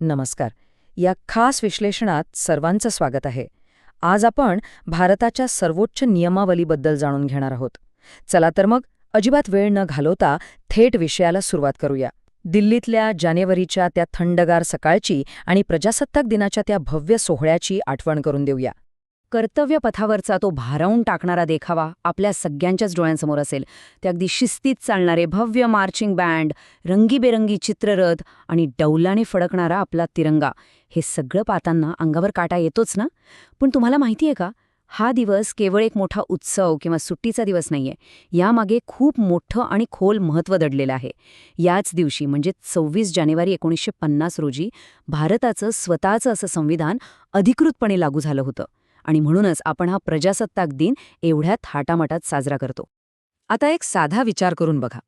नमस्कार. या खास विश्लेषणात सर्वांचं स्वागत आहे. आज आपण भारताच्या सर्वोच्च नियमावलीबद्दल जाणून घेणार आहोत. चला तर मग अजिबात वेळ न घालवता थेट विषयाला सुरुवात करूया. दिल्लीतल्या जानेवारीच्या त्या थंडगार सकाळची आणि प्रजासत्ताक दिनाच्या त्या भव्य सोहळ्याची आठवण करून देऊया. कर्तव्यपथावरचा तो भारावून टाकणारा देखावा आपल्या सगळ्यांच्याच डोळ्यांसमोर असेल. ते अगदी शिस्तीत चालणारे भव्य मार्चिंग बँड, रंगीबेरंगी चित्ररथ आणि डौलाने फडकणारा आपला तिरंगा, हे सगळं पाहताना अंगावर काटा येतोच ना. पण तुम्हाला माहितीये का, हा दिवस केवळ एक मोठा उत्सव किंवा सुट्टीचा दिवस नाहीये. यामागे खूप मोठं आणि खोल महत्त्व दडलेलं आहे. याच दिवशी म्हणजे 26 जानेवारी 1950 रोजी भारताचं स्वतःचं असं संविधान अधिकृतपणे लागू झालं होतं. आणि म्हणूनच आपण हा प्रजासत्ताक दिन एवढ्या थाटामाटात साजरा करतो. आता एक साधा विचार करून बघा.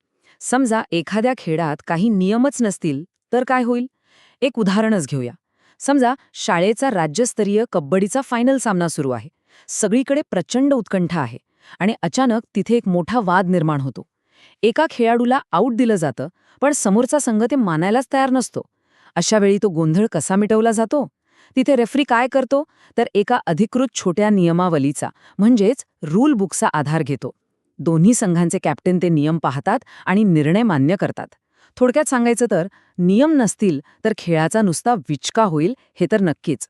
समजा एखाद्या खेळात काही नियमच नसतील तर काय होईल? एक उदाहरणच घेऊया. समजा शाळेचा राज्यस्तरीय कबड्डीचा फायनल सामना सुरू आहे. सगळीकडे प्रचंड उत्कंठा आहे आणि अचानक तिथे एक मोठा वाद निर्माण होतो. एका खेळाडूला आऊट दिलं जातं, पण समोरचा संघ ते मानायलाच तयार नसतो. अशा वेळी तो गोंधळ कसा मिटवला जातो? तिथे रेफरी काय करतो तर एका अधिकृत छोट्या नियमावलीचा म्हणजेच रूल बुकचा आधार घेतो. दोन्ही संघांचे कॅप्टन ते नियम पाहतात आणि निर्णय मान्य करतात. थोडक्यात सांगायचं तर नियम नसतील तर खेळाचा नुसता विचका होईल, हे तर नक्कीच.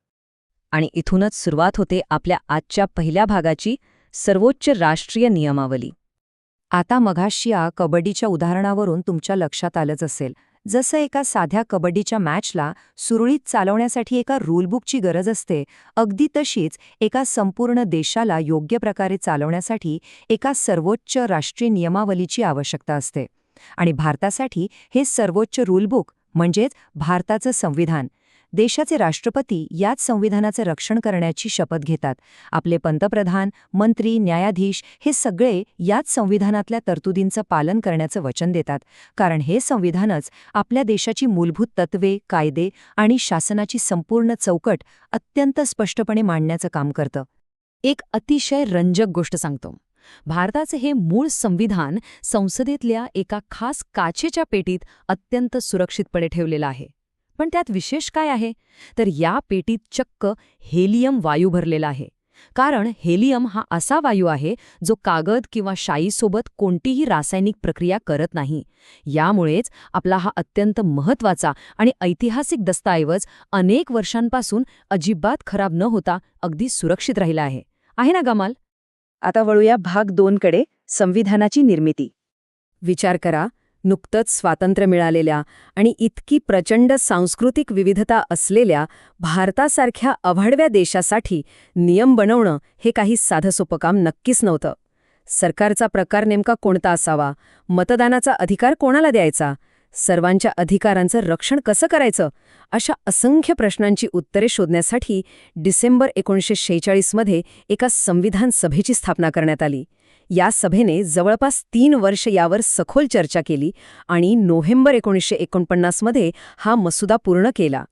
आणि इथूनच सुरुवात होते आपल्या आजच्या पहिल्या भागाची, सर्वोच्च राष्ट्रीय नियमावली. आता मघाशी या कबड्डीच्या उदाहरणावरून तुमच्या लक्षात आलंच असेल, जसं एका साध्या कबड्डीच्या मॅचला सुरळीत चालवण्यासाठी एका रूलबुकची गरज असते, अगदी तशीच एका संपूर्ण देशाला योग्य प्रकारे चालवण्यासाठी एका सर्वोच्च राष्ट्रीय नियमावलीची आवश्यकता असते. आणि भारतासाठी हे सर्वोच्च रूलबुक म्हणजेच भारताचं संविधान. देशाचे राष्ट्रपती याच संविधानाचे रक्षण करण्याची शपथ घेतात. आपले पंतप्रधान, मंत्री, न्यायाधीश हे सगळे याच संविधानातल्या तरतुदींचं पालन करण्याचं वचन देतात, कारण हे संविधानच आपल्या देशाची मूलभूत तत्वे, कायदे आणि शासनाची संपूर्ण चौकट अत्यंत स्पष्टपणे मांडण्याचं काम करतं. एक अतिशय रंजक गोष्ट सांगतो. भारताचे हे मूळ संविधान संसदेतल्या एका खास काचेच्या पेटीत अत्यंत सुरक्षितपणे ठेवलेलं आहे. पण त्यात विशेष काय आहे तर या पेटीत चक्क हेलियम वायू भरलेला आहे. कारण हेलियम हा असा वायू आहे जो कागद किंवा शाईसोबत कोणतीही रासायनिक प्रक्रिया करत नाही. यामुळेच आपला हा अत्यंत महत्त्वाचा आणि ऐतिहासिक दस्तऐवज अनेक वर्षांपासून अजिबात खराब न होता अगदी सुरक्षित राहिला आहे. आहे ना गमाल? आता वळूया भाग 2 कडे, संविधानाची निर्मिती. विचार करा, नुकतंच स्वातंत्र्य मिळालेल्या आणि इतकी प्रचंड सांस्कृतिक विविधता असलेल्या भारतासारख्या अवाढव्य देशासाठी नियम बनवणं हे काही साधंसोपं काम नक्कीच नव्हतं. सरकारचा प्रकार नेमका कोणता असावा? मतदानाचा अधिकार कोणाला द्यायचा? सर्वांच्या अधिकारांचं रक्षण कसं करायचं? अशा असंख्य प्रश्नांची उत्तरे शोधण्यासाठी डिसेंबर 1946 मध्ये एका संविधान सभेची स्थापना करण्यात आली. या सभेने जवळपास 3 वर्ष यावर सखोल चर्चा केली आणि नोव्हेंबर 1949 मध्ये हा मसुदा पूर्ण केला.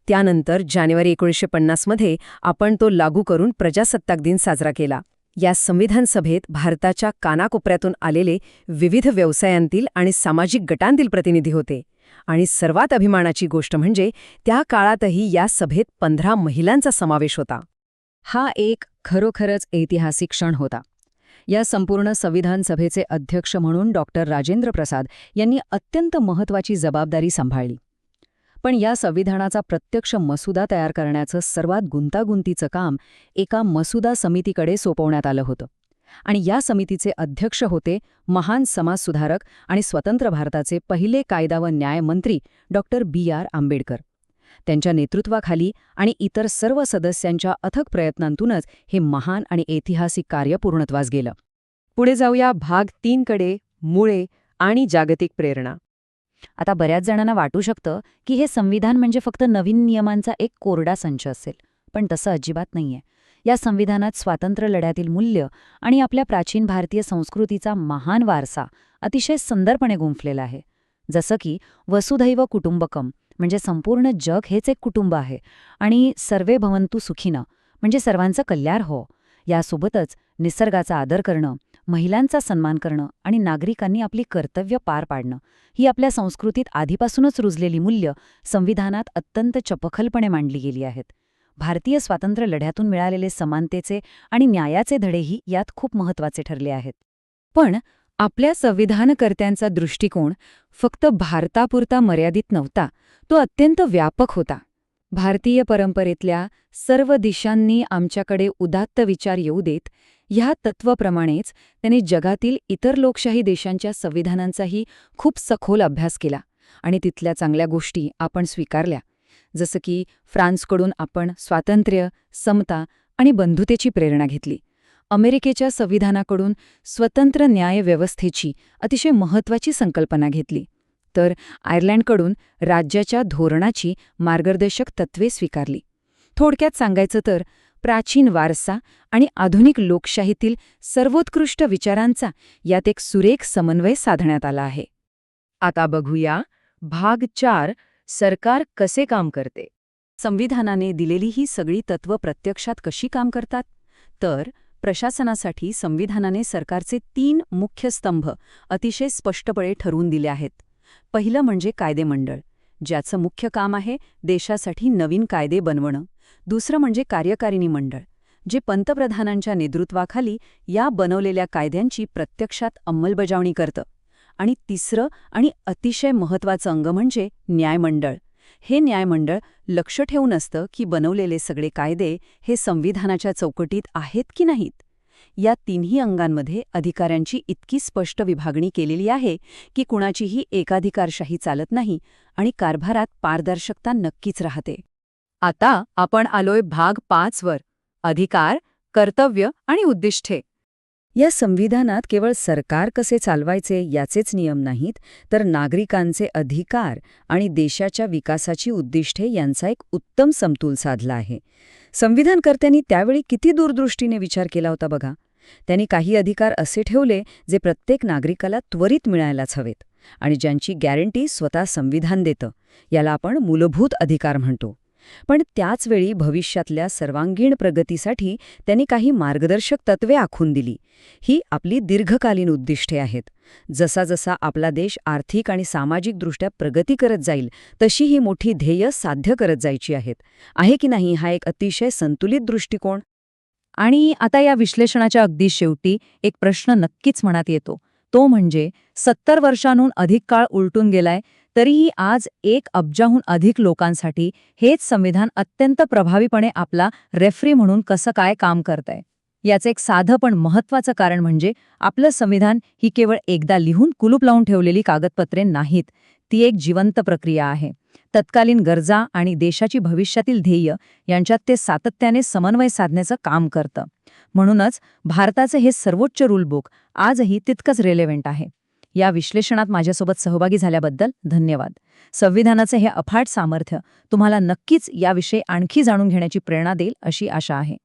त्यानंतर जानेवारी 1950 मध्ये आपण तो लागू करून प्रजासत्ताक दिन साजरा केला. या संविधान सभेत भारताच्या कानाकोपऱ्यातून आलेले विविध व्यवसायांतील आणि सामाजिक गटांतील प्रतिनिधी होते. आणि सर्वात अभिमानाची गोष्ट म्हणजे त्या काळातही या सभेत 15 महिलांचा समावेश होता. हा एक खरोखरच ऐतिहासिक क्षण होता. या संपूर्ण संविधान सभेचे अध्यक्ष म्हणून डॉक्टर राजेंद्र प्रसाद यांनी अत्यंत महत्त्वाची जबाबदारी सांभाळली. पण या संविधानाचा प्रत्यक्ष मसुदा तयार करण्याचं सर्वात गुंतागुंतीचं काम एका मसुदा समितीकडे सोपवण्यात आलं होतं. आणि या समितीचे अध्यक्ष होते महान समाजसुधारक आणि स्वतंत्र भारताचे पहिले कायदा व न्याय मंत्री डॉक्टर B.R. आंबेडकर. त्यांच्या नेतृत्वाखाली आणि इतर सर्व सदस्यांच्या अथक प्रयत्नांतूनच हे महान आणि ऐतिहासिक कार्य पूर्णत्वास गेलं. पुढे जाऊया भाग 3 कडे, मुळे आणि जागतिक प्रेरणा. आता बऱ्याच जणांना वाटू शकतं की हे संविधान म्हणजे फक्त नवीन नियमांचा एक कोरडा संच असेल, पण तसं अजिबात नाहीये. या संविधानात स्वातंत्र्य लढ्यातील मूल्य आणि आपल्या प्राचीन भारतीय संस्कृतीचा महान वारसा अतिशय सुंदरपणे गुंफलेला आहे. जसं की वसुधैव कुटुंबकम म्हणजे संपूर्ण जग हेच एक कुटुंब आहे, आणि सर्वे भवन्तु सुखिनः म्हणजे सर्वांचं कल्याण हो. यासोबतच निसर्गाचा आदर करणं, महिलांचा सन्मान करणं आणि नागरिकांनी आपली कर्तव्य पार पाडणं ही आपल्या संस्कृतीत आधीपासूनच रुजलेली मूल्य संविधानात अत्यंत चपखलपणे मांडली गेली आहेत. भारतीय स्वातंत्र्य लढ्यातून मिळालेले समानतेचे आणि न्यायाचे धडेही यात खूप महत्त्वाचे ठरले आहेत. पण आपल्या संविधानकर्त्यांचा दृष्टिकोन फक्त भारतापुरता मर्यादित नव्हता, तो अत्यंत व्यापक होता. भारतीय परंपरेतल्या सर्व दिशांनी आमच्याकडे उदात्त विचार येऊ देत, ह्या तत्त्वाप्रमाणेच त्यांनी जगातील इतर लोकशाही देशांच्या संविधानांचाही खूप सखोल अभ्यास केला आणि तिथल्या चांगल्या गोष्टी आपण स्वीकारल्या. जसं की फ्रान्सकडून आपण स्वातंत्र्य, समता आणि बंधुतेची प्रेरणा घेतली. अमेरिकेच्या संविधानाकडून स्वतंत्र न्याय व्यवस्थेची अतिशय महत्त्वाची संकल्पना घेतली. तर आयर्लंडकडून राज्याच्या धोरणाची मार्गदर्शक तत्त्वे स्वीकारली. थोडक्यात सांगायचं तर प्राचीन वारसा आणि आधुनिक लोकशाहीतील सर्वोत्कृष्ट विचारांचा यात एक सुरेख समन्वय साधण्यात आला आहे. आता बघूया भाग 4, सरकार कसे काम करते. संविधानाने दिलेली ही सगळी तत्त्व प्रत्यक्षात कशी काम करतात? तर प्रशासनासाठी संविधानाने सरकारचे 3 मुख्य स्तंभ अतिशय स्पष्टपणे ठरवून दिले आहेत. पहिलं म्हणजे कायदेमंडळ, ज्याचं मुख्य काम आहे देशासाठी नवीन कायदे बनवणं. दुसरं म्हणजे कार्यकारिणी मंडळ, जे पंतप्रधानांच्या नेतृत्वाखाली या बनवलेल्या कायद्यांची प्रत्यक्षात अंमलबजावणी करतं. आणि तिसरं आणि अतिशय महत्त्वाचं अंग म्हणजे न्यायमंडळ. हे न्यायमंडळ लक्ष ठेवून असतं की बनवलेले सगळे कायदे हे संविधानाच्या चौकटीत आहेत की नाहीत. या तिन्ही अंगांमध्ये अधिकाऱ्यांची इतकी स्पष्ट विभागणी केलेली आहे की कुणाचीही एकाधिकारशाही चालत नाही आणि कारभारात पारदर्शकता नक्कीच राहते. आता आपण आलोय भाग 5 वर, अधिकार, कर्तव्य आणि उद्दिष्टे. या संविधानात केवळ सरकार कसे चालवायचे याचेच नियम नाहीत, तर नागरिकांचे अधिकार आणि देशाच्या विकासाची उद्दिष्टे यांचा एक उत्तम समतोल साधला आहे. संविधानकर्त्यांनी त्यावेळी किती दूरदृष्टीने विचार केला होता बघा. त्यांनी काही अधिकार असे ठेवले जे प्रत्येक नागरिकाला त्वरित मिळायलाच हवेत आणि ज्यांची गॅरंटी स्वतः संविधान देतं. याला आपण मूलभूत अधिकार म्हणतो. पण त्याचवेळी भविष्यातल्या सर्वांगीण प्रगतीसाठी त्यांनी काही मार्गदर्शक तत्त्वे आखून दिली. ही आपली दीर्घकालीन उद्दिष्टे आहेत. जसा जसा आपला देश आर्थिक आणि सामाजिकदृष्ट्या प्रगती करत जाईल तशी ही मोठी ध्येय साध्य करत जायची आहेत. आहे की नाही हा एक अतिशय संतुलित दृष्टिकोन? आणि आता या विश्लेषणाच्या अगदी शेवटी एक प्रश्न नक्कीच मनात येतो. तो म्हणजे 70 वर्षांहून अधिक काळ उलटून गेलाय, तरीही आज 1 अब्जाहून अधिक लोकांसाठी हेच संविधान अत्यंत प्रभावीपणे आपला रेफरी म्हणून कसं काय काम करतंय. याचं एक साधं पण महत्त्वाचं कारण म्हणजे आपलं संविधान ही केवळ एकदा लिहून कुलूप लावून ठेवलेली कागदपत्रे नाहीत. ती एक जिवंत प्रक्रिया आहे. तत्कालीन गरजा आणि देशाची भविष्यातील ध्येय यांच्यात ते सातत्याने समन्वय साधण्याचं काम करतं. म्हणूनच भारताचे हे सर्वोच्च रूल बुक आजही तितकंच रेलेव्हंट आहे. या विश्लेषणात माझ्यासोबत सहभागी झाल्याबद्दल धन्यवाद. संविधानाचे हे अफाट सामर्थ्य तुम्हाला नक्कीच याविषयी आणखी जाणून घेण्याची प्रेरणा देईल अशी आशा आहे.